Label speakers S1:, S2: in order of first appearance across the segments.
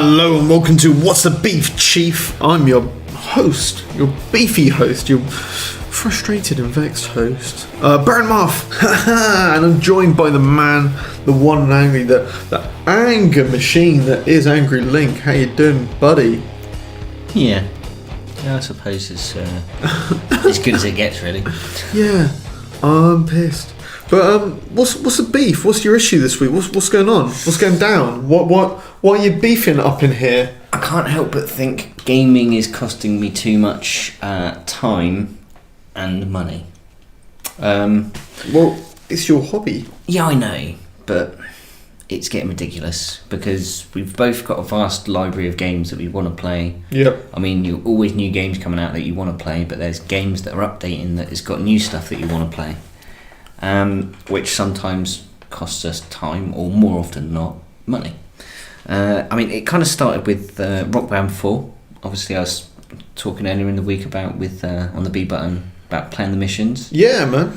S1: Hello and welcome to What's the Beef, Chief? I'm your host, your beefy host, your frustrated and vexed host, Baron Marf, and I'm joined by the man, the one and angry, the anger machine that is Angrylink. How you doing, buddy?
S2: Yeah, I suppose it's as good as it gets, really.
S1: Yeah, I'm pissed. But what's the beef? What's your issue this week? What's going on? What's going down? Why are you beefing up in here?
S2: I can't help but think gaming is costing me too much time and money.
S1: Well, it's your hobby.
S2: Yeah, I know, but it's getting ridiculous because we've both got a vast library of games that we want to play.
S1: Yep.
S2: I mean, you always new games coming out that you want to play, but there's games that are updating that has got new stuff that you want to play. Which sometimes costs us time, or more often than not, money. I mean, it kind of started with Rock Band 4. Obviously, I was talking earlier in the week about on the B button about playing the missions.
S1: Yeah, man.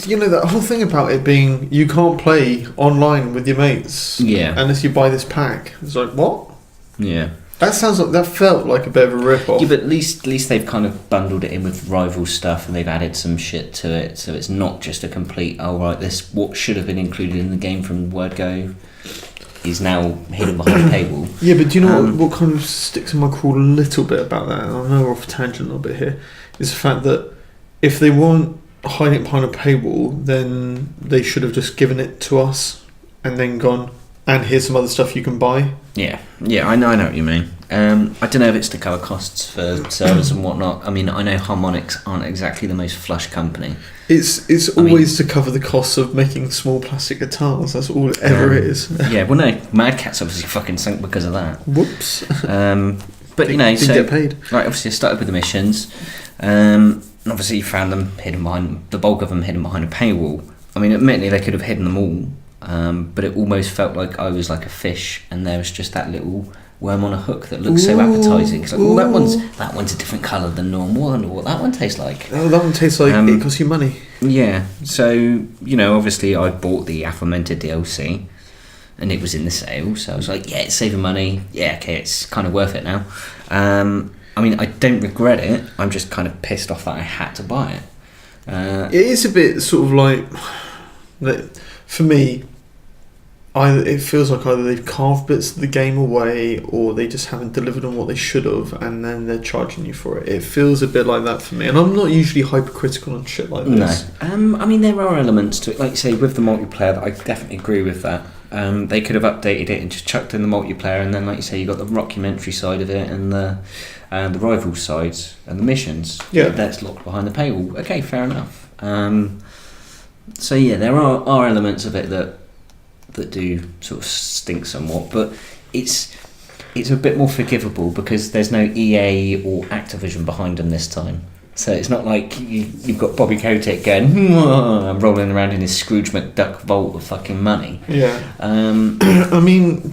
S1: You know that whole thing about it being you can't play online with your mates.
S2: Yeah.
S1: Unless you buy this pack. It's like what?
S2: Yeah.
S1: That felt like a bit of a rip-off.
S2: Yeah, but at least they've kind of bundled it in with rival stuff, and they've added some shit to it, so it's not just a complete. Oh right, this what should have been included in the game from word go is now hidden behind a paywall.
S1: Yeah, but do you know what kind of sticks in my craw a little bit about that? And I know we're off a tangent a little bit here. Is the fact that if they weren't hiding it behind a paywall, then they should have just given it to us and then gone. And here's some other stuff you can buy.
S2: Yeah, I know what you mean. I don't know if it's to cover costs for servers and whatnot. I mean, I know Harmonix aren't exactly the most flush company.
S1: It's always to cover the costs of making small plastic guitars. That's all it ever is.
S2: Yeah, well, no, Mad Cat's obviously fucking sunk because of that.
S1: Whoops.
S2: But you know,
S1: didn't get paid.
S2: Right, obviously, I started with the missions. Obviously, you found them hidden behind the bulk of them hidden behind a paywall. I mean, admittedly, they could have hidden them all. But it almost felt like I was like a fish, and there was just that little worm on a hook that looks so appetising. It's like, oh, that one's a different colour than normal. I wonder what that one tastes like.
S1: Oh, that one tastes like it costs you money.
S2: Yeah. So you know, obviously, I bought the aforementioned DLC, and it was in the sale. So I was like, yeah, it's saving money. Yeah, okay, it's kind of worth it now. I mean, I don't regret it. I'm just kind of pissed off that I had to buy it.
S1: It is a bit sort of like, for me. It feels like either they've carved bits of the game away, or they just haven't delivered on what they should have, and then they're charging you for it. It feels a bit like that for me, and I'm not usually hypercritical on shit like this.
S2: No, I mean there are elements to it, like you say with the multiplayer. That I definitely agree with that. They could have updated it and just chucked in the multiplayer, and then like you say, you got the rockumentary side of it and the rival sides and the missions.
S1: Yeah,
S2: that's locked behind the paywall. Okay, fair enough. So yeah, there are elements of it that do sort of stink somewhat, but it's a bit more forgivable because there's no EA or Activision behind them this time. So it's not like you've got Bobby Kotick going rolling around in his Scrooge McDuck vault of fucking money.
S1: Yeah. I mean,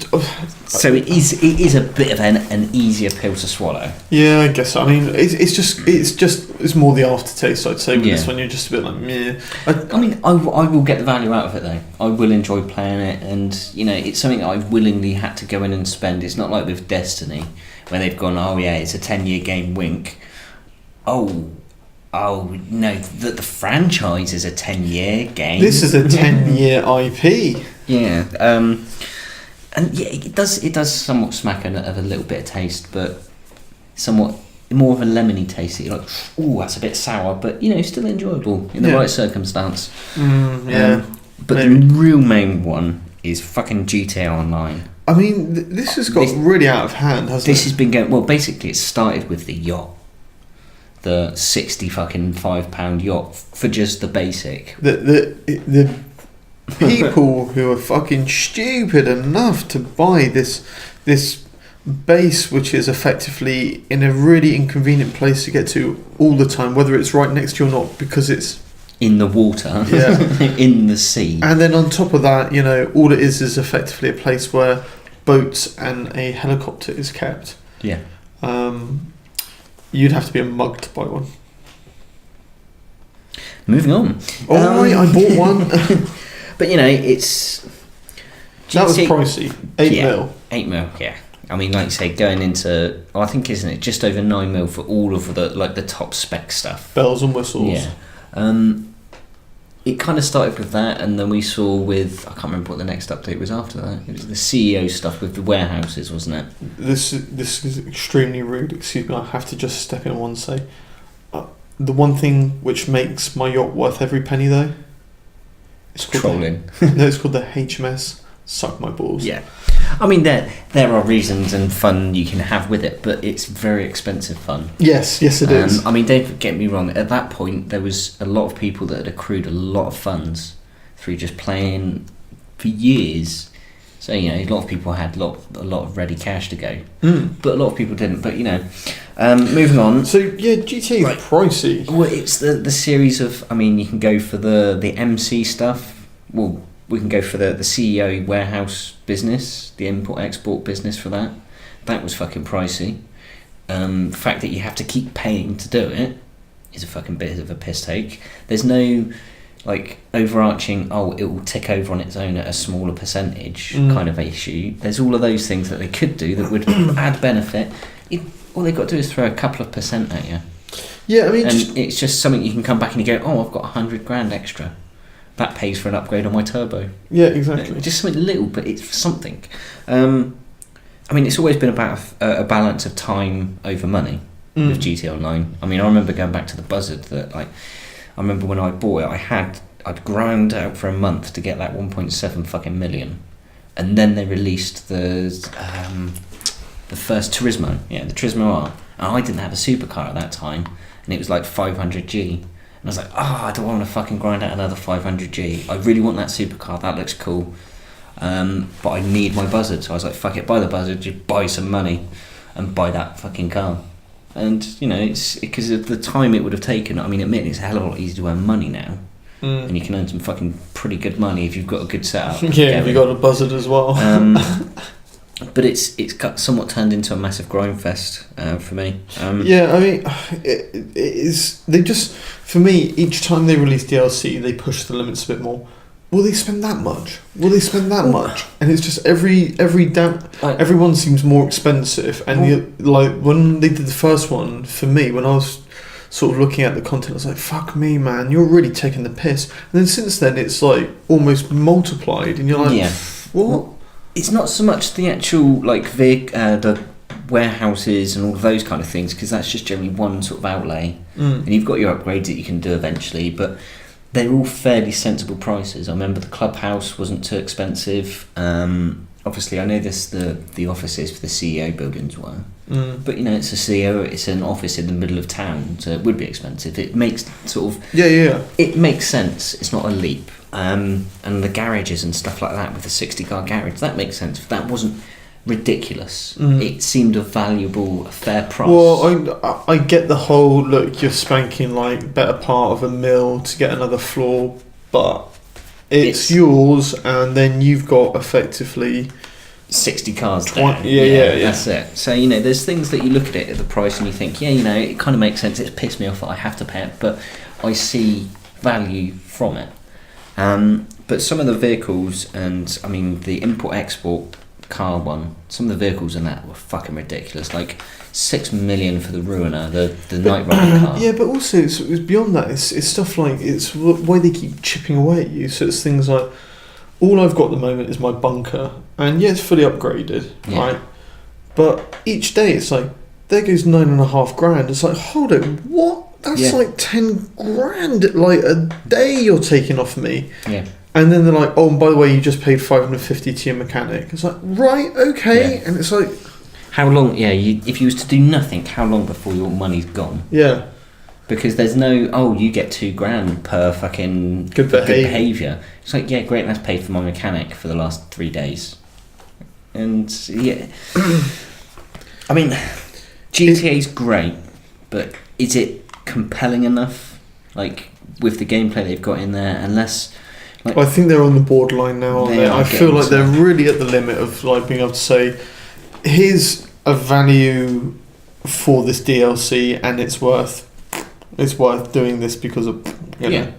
S2: so it is a bit of an easier pill to swallow.
S1: Yeah, I guess. I mean, it's more the aftertaste. I'd say with this one, you're just a bit like meh.
S2: I mean, I will get the value out of it though. I will enjoy playing it, and you know, it's something that I willingly had to go in and spend. It's not like with Destiny, where they've gone, oh yeah, it's a 10-year game, wink. Oh no, the franchise is a 10-year game.
S1: This is a 10-year IP.
S2: Yeah, and yeah, it does somewhat smack of a little bit of taste, but somewhat more of a lemony taste. You're like, oh, that's a bit sour, but you know, still enjoyable in the right circumstance.
S1: Yeah,
S2: but maybe. The real main one is fucking GTA Online.
S1: I mean, this has got really out of hand, hasn't it?
S2: This has been going well. Basically, it started with the yacht. The £65 yacht for just the basic.
S1: The people who are fucking stupid enough to buy this base, which is effectively in a really inconvenient place to get to all the time, whether it's right next to you or not, because it's
S2: in the water, in the sea.
S1: And then on top of that, you know, all it is effectively a place where boats and a helicopter is kept.
S2: Yeah.
S1: You'd have to be a mug to buy one.
S2: Moving on.
S1: I bought one.
S2: But you know, it's...
S1: That was pricey. 8 mil.
S2: 8 mil, yeah. I mean, like you say, going into, I think, isn't it just over 9 mil for all of the top spec stuff?
S1: Bells and whistles.
S2: Yeah. It kind of started with that, and then we saw with, I can't remember what the next update was after that. It was the CEO stuff with the warehouses, wasn't it?
S1: This is extremely rude. Excuse me, I have to just step in and say, the one thing which makes my yacht worth every penny, though, it's called
S2: trolling.
S1: No, it's called the HMS. Suck my balls.
S2: Yeah. I mean, there are reasons and fun you can have with it, but it's very expensive fun.
S1: Yes, it is.
S2: I mean, don't get me wrong. At that point, there was a lot of people that had accrued a lot of funds through just playing for years. So, you know, a lot of people had a lot of ready cash to go. But a lot of people didn't. But, you know, moving on.
S1: So, yeah, GTA is pricey.
S2: Well, it's the series of, I mean, you can go for the MC stuff. Well, we can go for the CEO warehouse business, the import-export business for that. That was fucking pricey. The fact that you have to keep paying to do it is a fucking bit of a piss take. There's no, like, overarching, it will tick over on its own at a smaller percentage kind of issue. There's all of those things that they could do that would add benefit. All they've got to do is throw a couple of percent at you.
S1: Yeah, I mean...
S2: And it's just something you can come back and you go, I've got 100 grand extra. That pays for an upgrade on my turbo.
S1: Yeah, exactly.
S2: Just something little, but it's something. I mean, it's always been about a balance of time over money with GTA Online. I mean, I remember going back to the Buzzard that, like, I remember when I bought it, I'd ground out for a month to get that 1.7 fucking million, and then they released the first Turismo, the Turismo R, and I didn't have a supercar at that time, and it was like 500G. And I was like, I don't want to fucking grind out another 500G. I really want that supercar. That looks cool. But I need my Buzzard. So I was like, fuck it, buy the Buzzard, just buy some money and buy that fucking car. And, you know, it's because of the time it would have taken. I mean, admittedly, it's a hell of a lot easier to earn money now. And you can earn some fucking pretty good money if you've got a good setup.
S1: Yeah, if you've got a Buzzard as well.
S2: But it's got somewhat turned into a massive grind fest for me.
S1: Yeah, I mean, it is. They just, for me, each time they release DLC, they push the limits a bit more. Will they spend that much? Will they spend that much? And it's just everyone seems more expensive. And like when they did the first one, for me, when I was sort of looking at the content, I was like, "Fuck me, man, you're really taking the piss." And then since then, it's like almost multiplied, and you're like, "What?"
S2: Well, it's not so much the actual the warehouses and all of those kind of things, because that's just generally one sort of outlay, and you've got your upgrades that you can do eventually, but they're all fairly sensible prices. I remember the clubhouse wasn't too expensive. Obviously, I know the offices for the CEO buildings were, but you know, it's a CEO, it's an office in the middle of town, so it would be expensive. It makes sort of it makes sense. It's not a leap. And the garages and stuff like that with the 60-car garage, that makes sense. That wasn't ridiculous. It seemed a fair price.
S1: Well, I get the whole, look, you're spanking like better part of $1 million to get another floor, but it's yours, and then you've got effectively
S2: 60 cars there.
S1: Yeah,
S2: that's it. So, you know, there's things that you look at it at the price and you think, you know, it kind of makes sense. It's pissed me off that I have to pay it, but I see value from it. But some of the vehicles, and I mean the import-export car one, some of the vehicles in that were fucking ridiculous. Like 6 million for the Ruiner, the Night Rider car.
S1: Yeah, but also it's beyond that. It's stuff like, it's why they keep chipping away at you. So it's things like, all I've got at the moment is my bunker, and it's fully upgraded, right? But each day it's like, there goes 9.5 grand. It's like, hold it, what? That's like 10 grand, like a day you're taking off me.
S2: Yeah.
S1: And then they're like, oh, and by the way, you just paid 550 to your mechanic. It's like, right, okay. Yeah. And it's like,
S2: how long? Yeah, if you was to do nothing, how long before your money's gone?
S1: Yeah.
S2: Because there's no, you get 2 grand per fucking good behaviour. It's like, yeah, great, that's paid for my mechanic for the last 3 days. And yeah, I mean, GTA's great, but is it compelling enough, like with the gameplay they've got in there? Unless, like,
S1: I think they're on the borderline now. I feel like they're really at the limit of like being able to say, here's a value for this DLC, and it's worth doing this because of you know.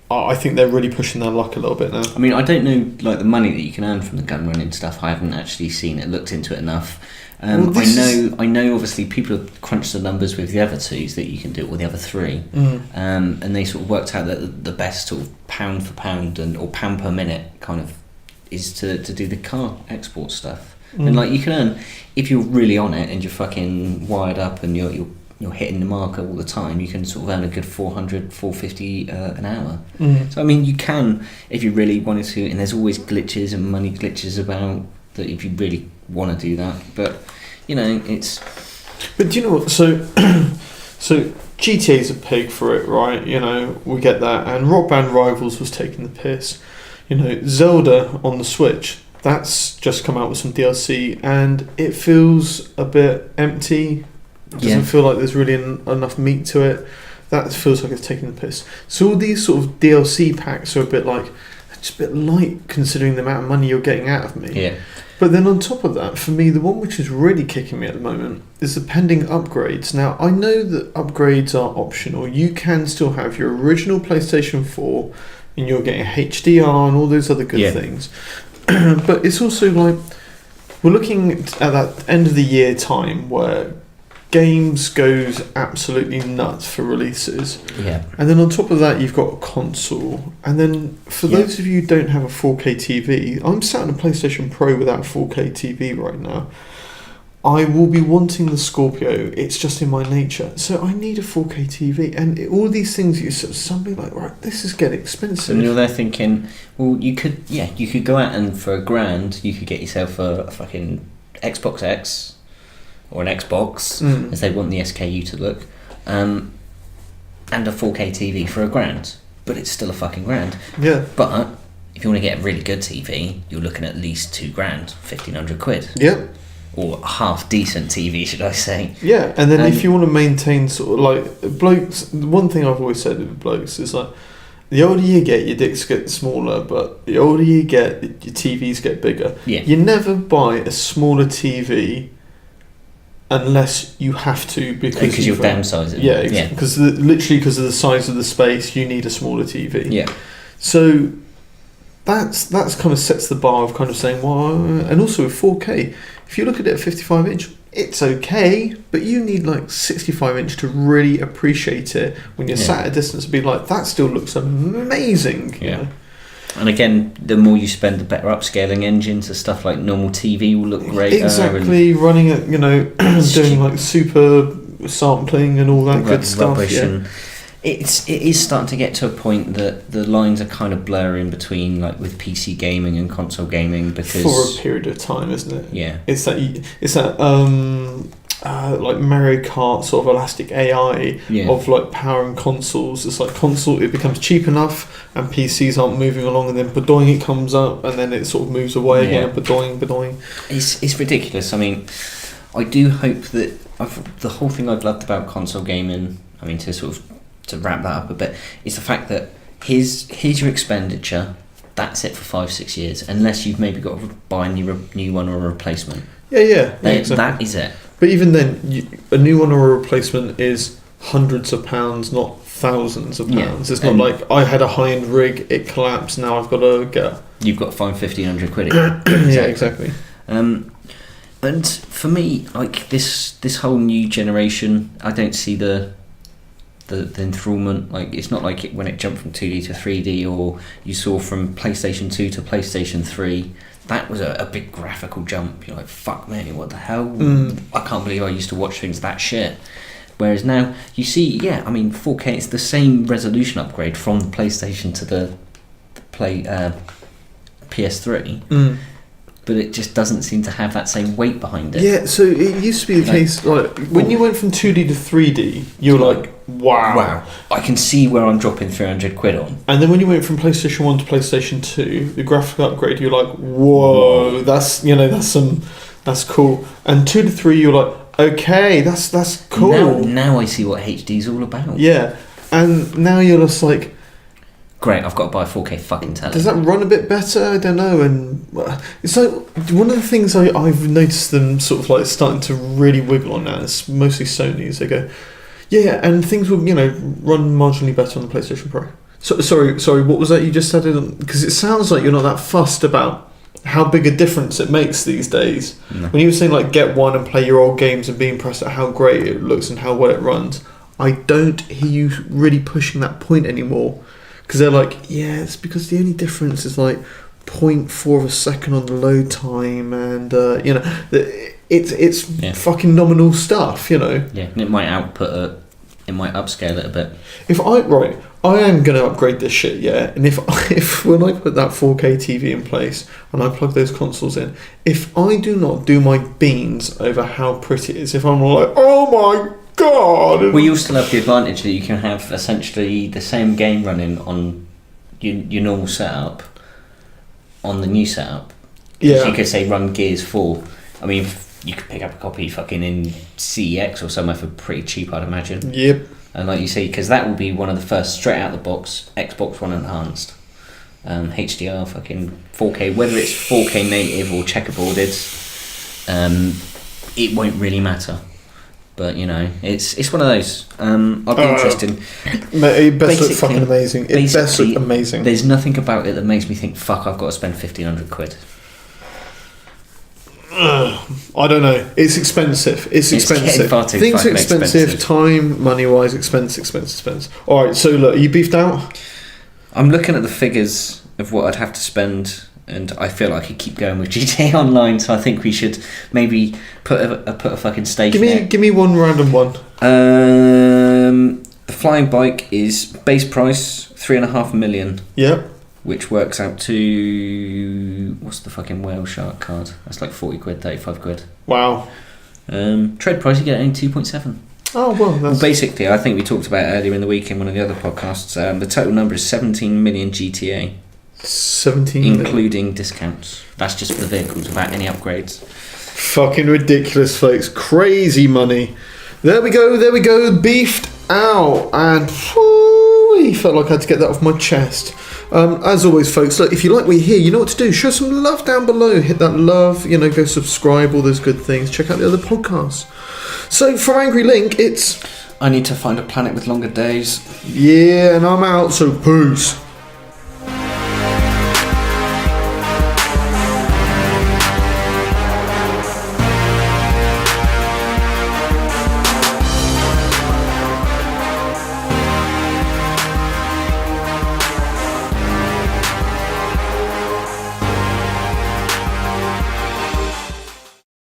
S1: I think they're really pushing their luck a little bit now.
S2: I mean, I don't know like the money that you can earn from the gun running stuff. I haven't actually seen it, looked into it enough. I know. Obviously, people have crunched the numbers with the other twos that you can do, or the other three, and they sort of worked out that the best sort of pound for pound or pound per minute kind of is to do the car export stuff. And like you can earn, if you're really on it and you're fucking wired up and you're hitting the marker all the time, you can sort of earn a good 400, 450 an hour. So I mean, you can if you really wanted to, and there's always glitches and money glitches about that if you really want to do that. But you know, it's.
S1: But do you know what? So GTA's a pig for it, right? You know, we get that. And Rock Band Rivals was taking the piss. You know, Zelda on the Switch, that's just come out with some DLC, and it feels a bit empty. It doesn't feel like there's really enough meat to it. That feels like it's taking the piss. So all these sort of DLC packs are a bit like, just a bit light considering the amount of money you're getting out of me.
S2: Yeah.
S1: But then on top of that, for me, the one which is really kicking me at the moment is the pending upgrades. Now, I know that upgrades are optional. You can still have your original PlayStation 4 and you're getting HDR and all those other good things. But it's also like, we're looking at that end of the year time where games goes absolutely nuts for releases.
S2: Yeah.
S1: And then on top of that, you've got a console. And then for those of you who don't have a 4K TV, I'm sat on a PlayStation Pro without a 4K TV right now. I will be wanting the Scorpio. It's just in my nature. So I need a 4K TV. And all these things, you sort of suddenly like, right, this is getting expensive.
S2: And you're there thinking, well, you could go out and for $1,000, you could get yourself a fucking Xbox X or an Xbox, as they want the SKU to look, and a 4K TV for $1,000. But it's still a fucking $1,000.
S1: Yeah.
S2: But if you want to get a really good TV, you're looking at least $2,000, 1,500 quid.
S1: Yeah.
S2: Or a half decent TV, should I say?
S1: Yeah, and then if you want to maintain sort of like blokes, one thing I've always said with blokes is like, the older you get, your dicks get smaller, but the older you get, your TVs get bigger.
S2: Yeah.
S1: You never buy a smaller TV unless you have to because
S2: you're downsizing.
S1: Yeah, because literally because of the size of the space, you need a smaller TV.
S2: Yeah.
S1: So that's kind of sets the bar of kind of saying, well, and also with 4K, if you look at it at 55 inch, it's okay, but you need like 65 inch to really appreciate it when you're sat at a distance and be like, that still looks amazing.
S2: Yeah.
S1: You know?
S2: And again, the more you spend, the better upscaling engines and stuff like normal TV will look great.
S1: Exactly, running it, you know, doing like super sampling and all that good stuff. Yeah.
S2: It is starting to get to a point that the lines are kind of blurring between like with PC gaming and console gaming because
S1: for a period of time, isn't it?
S2: Yeah.
S1: It's that like Mario Kart sort of elastic AI of like powering consoles. It's like console, it becomes cheap enough and PCs aren't moving along, and then badoing it comes up and then it sort of moves away again, and badoing.
S2: It's ridiculous. I mean, I do hope that the whole thing I've loved about console gaming, I mean, to wrap that up a bit, is the fact that here's your expenditure, that's it for 5-6 years, unless you've maybe got to buy a new one or a replacement. Exactly. That is it.
S1: But even then, a new one or a replacement is hundreds of pounds, not thousands of pounds. It's not like I had a high-end rig, it collapsed, now I've got to get... You've
S2: got to find 1,500 quid.
S1: Yeah, exactly.
S2: And for me, like this whole new generation, I don't see the enthrallment. Like, it's not like when it jumped from 2D to 3D, or you saw from PlayStation 2 to PlayStation 3. That was a big graphical jump. You're like, fuck me, what the hell? I can't believe I used to watch things that shit. Whereas now, you see, 4K, it's the same resolution upgrade from the PlayStation to the PS3. But it just doesn't seem to have that same weight behind it.
S1: Yeah, so it used to be the case, like, when you went from 2D to 3D, you were like, wow.
S2: I can see where I'm dropping 300 quid on.
S1: And then when you went from PlayStation 1 to PlayStation 2, the graphic upgrade, you're like, whoa, that's cool. And 2 to 3, you're like, okay, that's cool.
S2: Now I see what HD is all about.
S1: Yeah, and now you're just like,
S2: great, I've got to buy a 4K fucking telly.
S1: Does that run a bit better? I don't know. And it's like one of the things I've noticed them sort of like starting to really wiggle on now. It's mostly Sony's. They go, and things will run marginally better on the PlayStation Pro. Sorry. What was that you just said? Because it sounds like you're not that fussed about how big a difference it makes these days.
S2: No.
S1: When you were saying like get one and play your old games and be impressed at how great it looks and how well it runs, I don't hear you really pushing that point anymore. Because they're like, yeah, it's because the only difference is like 0.4 of a second on the load time, and it's fucking nominal stuff, you know.
S2: Yeah, and it might it might upscale it a bit.
S1: I am going to upgrade this shit, yeah. And if when I put that 4K TV in place and I plug those consoles in, if I do not do my beans over how pretty it is, if I'm like, oh my god.
S2: Well, you'll still have the advantage that you can have essentially the same game running on your normal setup on the new setup.
S1: Yeah.
S2: So you could say run Gears 4. I mean, you could pick up a copy fucking in CEX or somewhere for pretty cheap, I'd imagine.
S1: Yep.
S2: And like you say, because that will be one of the first straight out the box Xbox One enhanced HDR fucking 4K, whether it's 4K native or checkerboarded, it won't really matter. But you know, it's one of those. I'd be interested.
S1: It best look fucking amazing. It best look amazing.
S2: There's nothing about it that makes me think, fuck, I've got to spend 1,500 quid.
S1: I don't know. It's expensive. It's expensive. Things are expensive. Time, money-wise, expense. All right. So look, are you beefed out?
S2: I'm looking at the figures of what I'd have to spend, and I feel like I could keep going with GTA Online. So I think we should maybe put a fucking stake.
S1: Give me one random one.
S2: The flying bike is base price 3.5 million.
S1: Yep.
S2: Which works out to, what's the fucking whale shark card? That's like 40 quid, 35 quid.
S1: Wow.
S2: Trade price, you get only 2.7.
S1: Oh, well,
S2: basically, I think we talked about earlier in the week in one of the other podcasts, the total number is 17 million GTA.
S1: 17
S2: including discounts. That's just for the vehicles, without any upgrades.
S1: Fucking ridiculous, folks. Crazy money. There we go, beefed out. And I felt like I had to get that off my chest. As always, folks, look, if you like what you hear, you know what to do. Show some love down below. Hit that love, go subscribe, all those good things. Check out the other podcasts. So, from Angrylink, it's...
S2: I need to find a planet with longer days.
S1: Yeah, and I'm out, so peace.